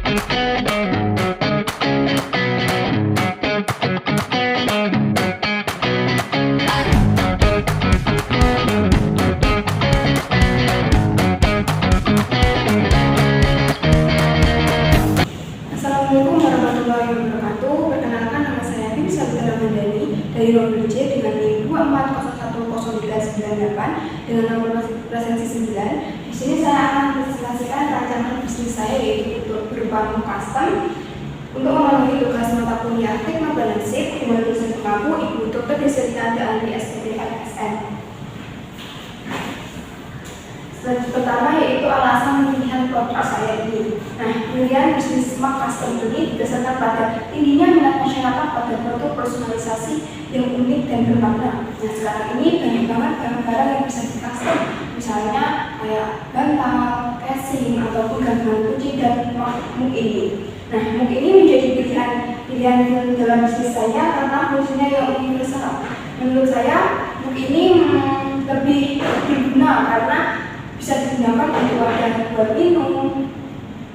Assalamualaikum warahmatullahi wabarakatuh. Perkenalkan, nama saya Bisa Ramandani dari nomor C dengan NIM 2401098 dengan nomor presensi 9. Di sini saya akan presentasikan rancangan bisnis saya, yaitu berupa custom untuk memenuhi tugas mata kuliah Teknik Balansip dengan dosen pengampu Ibu Dr. Deserita Andri SPP FSN. Pertama yaitu alasan pemilihan produk saya ini. Nah, pilihan bisnis smart custom ini didasarkan pada tingginya minat masyarakat pada produk personalisasi yang unik dan bermakna. Nah, sekarang ini banyak banget barang-barang yang bisa di custom, misalnya kayak bantal, casing, ataupun gantungan kunci dan mug ini. Nah, mug ini menjadi pilihan dalam bisnis saya karena fungsinya yang universal. Menurut saya, mug ini lebih berguna karena bisa digunakan untuk wadah buat minum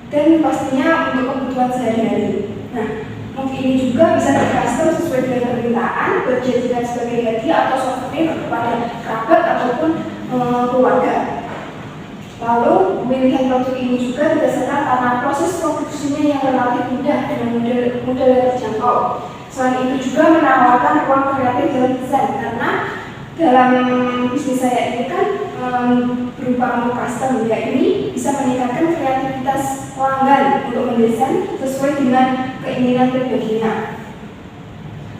dan pastinya untuk kebutuhan sehari-hari. Nah, mungkin ini juga bisa di-custom sesuai dengan permintaan, dijadikan sebagai hadiah atau souvenir kepada kerabat ataupun keluarga. Lalu, pemilihan produk ini juga berdasarkan karena proses produksinya yang relatif mudah dengan model yang terjangkau. Selain itu juga menawarkan ruang kreatif dalam desain karena dalam bisnis saya ini kan berupa custom, ya ini bisa meningkatkan kreativitas pelanggan untuk mendesain sesuai dengan keinginan pribadinya.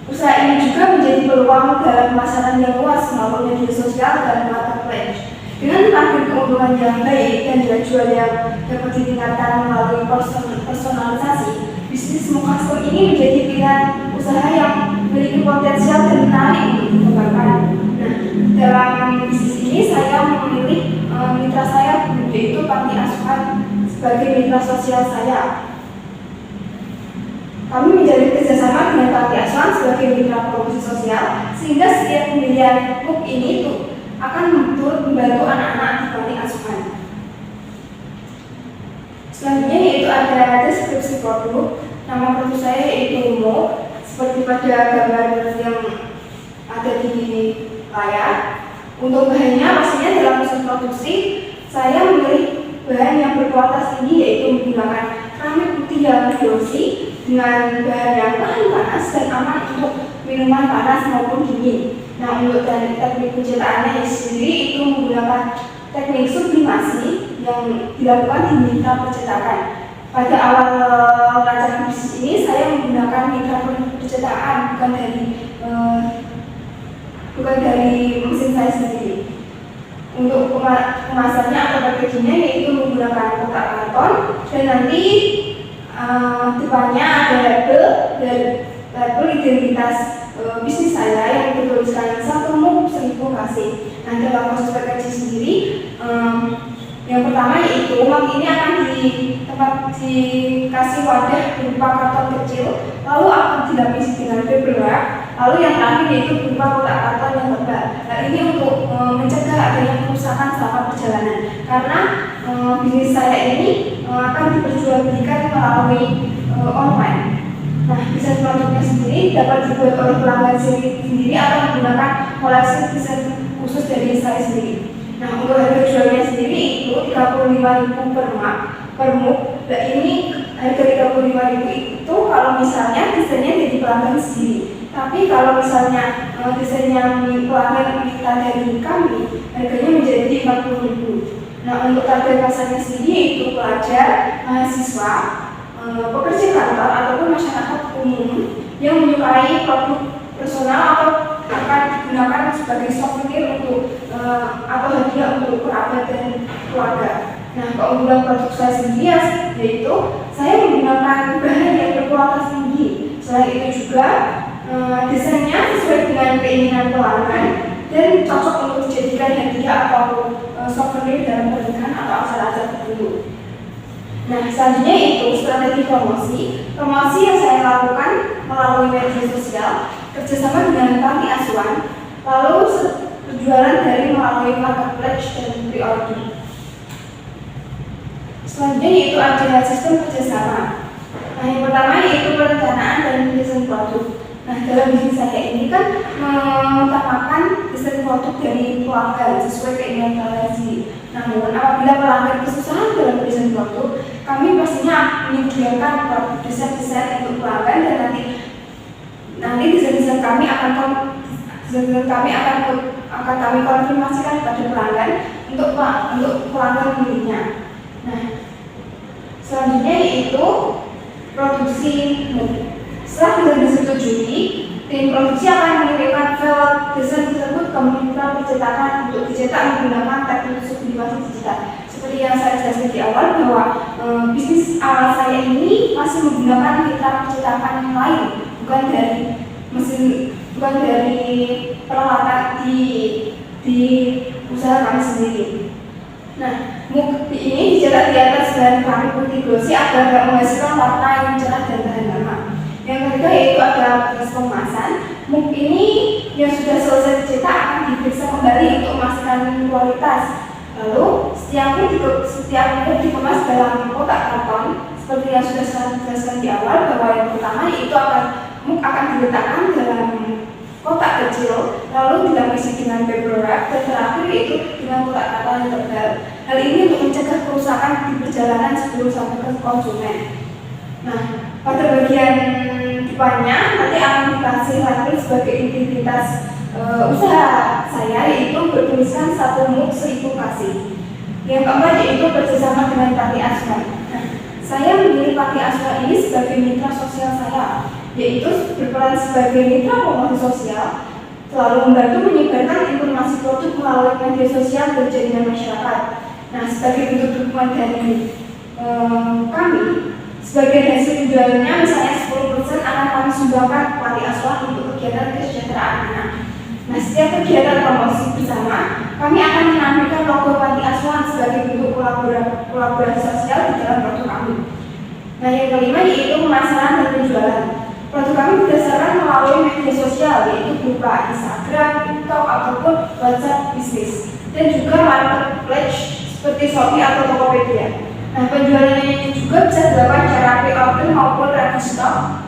Usaha ini juga menjadi peluang dalam pemasaran yang luas melalui media sosial dan marketplace. Dengan target keuntungan yang baik dan jual yang dapat ditingkatkan melalui personalisasi, bisnis custom ini menjadi pilihan usaha yang memiliki potensial dan menarik untuk dikembangkan. Nah, dalam bisnis ini saya memilih mitra saya, yaitu panti asuhan sebagai mitra sosial saya. Kami menjalin kerjasama dengan panti asuhan sebagai mitra promosi sosial, sehingga setiap pembelian mug ini akan turut membantu anak-anak di panti asuhan. Selanjutnya yaitu ada deskripsi produk. Nama produk saya yaitu mug, seperti pada gambar yang ada di layar. Untuk bahannya, pastinya dalam proses produksi saya memilih bahan yang berkualitas tinggi, yaitu menggunakan keramik putih yang glossy dengan bahan yang tahan panas dan aman untuk minuman panas maupun dingin. Nah, untuk teknik pencetakannya sendiri itu menggunakan teknik sublimasi yang dilakukan di mitra percetakan. Pada awal rancangan bisnis ini saya menggunakan mitra percetakan, bukan dari mesin saya sendiri. Untuk kemasannya atau packagingnya yaitu menggunakan kotak karton dan nanti depannya ada label identitas bisnis saya yang bertuliskan 1 mug 1000 kasih. Nah, dalam proses packaging sendiri yang pertama yaitu mug ini akan dikasih wadah berupa karton kecil, lalu akan dilapisi dengan paper wrap. Lalu yang terakhir yaitu berupa kotak karton yang tebal. Nah, ini untuk mencegah adanya kerusakan selama perjalanan. Karena bisnis saya ini akan diperjualbelikan melalui online. Nah, desain produknya sendiri dapat dibuat oleh pelanggan sendiri atau menggunakan koleksi desain khusus dari saya sendiri. Nah, untuk harga jualnya sendiri itu 35.000 per mug. Nah, ini harga 35.000 itu kalau misalnya desainnya dari pelanggan sendiri. Tapi kalau misalnya desainnya pelanggan minta dari kami, harganya menjadi 40.000. Nah, untuk target pasarnya sendiri itu pelajar, mahasiswa, pekerja kantor ataupun masyarakat umum yang menyukai produk personal atau akan digunakan sebagai souvenir untuk atau hadiah untuk kerabat dan keluarga. Nah, keunggulan produk saya sendiri yaitu saya menggunakan bahan yang berkualitas tinggi. Selain itu juga desainnya sesuai dengan keinginan pelanggan dan cocok untuk dijadikan hadiah atau souvenir dalam pernikahan atau acara-acara tertentu. Nah, selanjutnya itu strategi promosi. Promosi yang saya lakukan melalui media sosial, kerjasama dengan panti asuhan, lalu penjualan dari melalui marketplace dan pre-order. Selanjutnya yaitu ada sistem kerjasama. Nah, yang pertama yaitu perencanaan dan desain produk. Nah, dalam bisnis saya ini kan mengutamakan desain produk dari pelanggan sesuai keinginan pelanggan. Namun, apabila pelanggan kesusahan dalam desain produk, kami pastinya menyediakan desain-desain untuk pelanggan, dan nanti desain-desain kami akan kami konfirmasikan kepada pelanggan untuk pelanggan miliknya. Nah, selanjutnya yaitu produksi mood. Setelah desain disetujui, tim produksi akan mengirimkan file desain tersebut ke mitra percetakan untuk dicetak menggunakan teknik sublimasi digital. Seperti yang saya jelaskan di awal bahwa bisnis awal saya ini masih menggunakan mitra percetakan yang lain, bukan dari peralatan di usaha kami sendiri. Nah, MOOC ini dicetak di atas bahan keramik putih glossy agar menghasilkan warna yang cerah dan tahan lama. Yang ketiga yaitu ada proses pengemasan. MOOC ini yang sudah selesai dicetak akan diperiksa kembali untuk memastikan kualitas. Lalu setiap MOOC dikemas dalam kotak karton seperti yang sudah saya jelaskan di awal, bahwa yang pertama yaitu MOOC akan diletakkan dalam kotak kecil, lalu dilapisi dengan paper wrap, dan terakhir yaitu dengan kotak karton yang tebal. Hal ini untuk mencegah kerusakan di perjalanan sebelum sampai ke konsumen. Nah, pada bagian depannya nanti akan dikasih label sebagai identitas usaha saya, yaitu bertuliskan 1 MOOC 1000 kasih. Yang keempat yaitu kerjasama dengan panti asuhan. Nah, saya memilih panti asuhan ini sebagai mitra sosial saya, yaitu berperan sebagai mitra promosi sosial, selalu membantu menyebarkan informasi produk melalui media sosial dan jaringan masyarakat. Nah, sebagai bentuk dukungan dari kami, sebagai hasil penjualannya misalnya 10% akan kami sumbangkan ke panti asuhan untuk kegiatan kesejahteraan anak. Nah, setiap kegiatan promosi bersama, kami akan menampilkan logo panti asuhan sebagai bentuk kolaborasi sosial di dalam produk kami. Nah, yang kelima yaitu pemasaran dan penjualan. Produk kami berdasarkan melalui media sosial, yaitu berupa Instagram, TikTok, ataupun WhatsApp bisnis, dan juga marketplace seperti Shopee atau Tokopedia. Nah, penjualannya juga bisa dilakukan secara pre-order maupun ready stock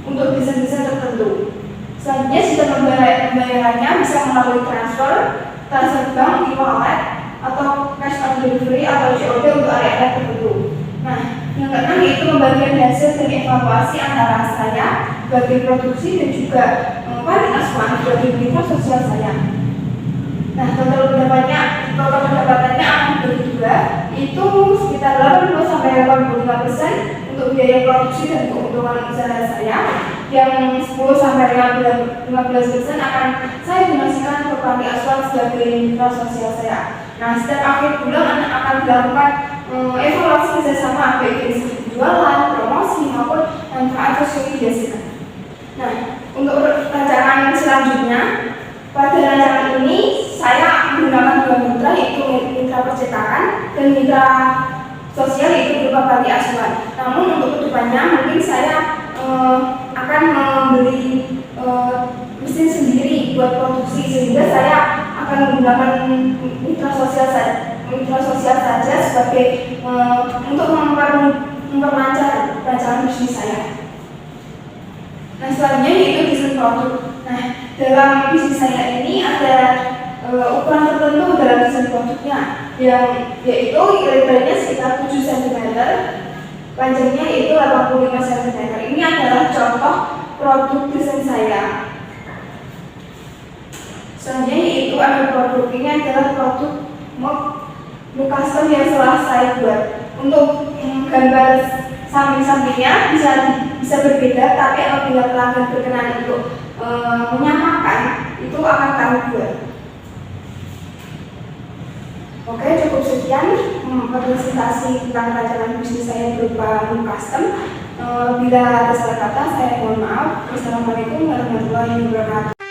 untuk desain-desain tertentu. Selanjutnya, sistem pembayarannya bisa melalui transfer bank, e-wallet, atau cash on delivery atau COD untuk area tertentu. Nah, yang keenam yaitu pembagian hasil dan evaluasi antara saya sebagai produksi dan juga panti asuhan sebagai mitra sosial saya. Nah, total pendapatannya akan berdua, itu sekitar 80-85% untuk biaya produksi dan keuntungan usaha saya, yang 10-15% akan saya donasikan ke panti asuhan sebagai mitra sosial saya. Nah, setiap akhir bulan akan dilakukan evaluasi kerjasama baik dari segi penjualan, promosi maupun manfaat sosial dihasilkan. Nah, untuk rancangan selanjutnya, pada rancangan ini saya menggunakan 2 mitra, yaitu mitra percetakan dan mitra sosial, yaitu berupa panti asuhan. Namun untuk kedepannya mungkin saya akan membeli mesin sendiri buat produksi, sehingga saya akan menggunakan mitra sosial saja sebagai untuk memperlancar rancangan bisnis saya. Nah, selanjutnya yaitu desain produk. Nah, dalam bisnis saya ini ada ukuran tertentu dalam desain produknya, yaitu lebarnya sekitar 7 cm, panjangnya yaitu 85 cm. Ini adalah contoh produk desain saya. Selanjutnya yaitu ada produk, ini adalah produk MOOC custom yang telah saya buat. Untuk gambar samping-sampingnya bisa berbeda, tapi apabila pelanggan berkenan untuk menyamakan, itu akan kami buat. Oke, cukup sekian presentasi tentang rancangan bisnis saya berupa MOOC custom. Bila ada salah kata, saya mohon maaf. Wassalamualaikum warahmatullahi wabarakatuh.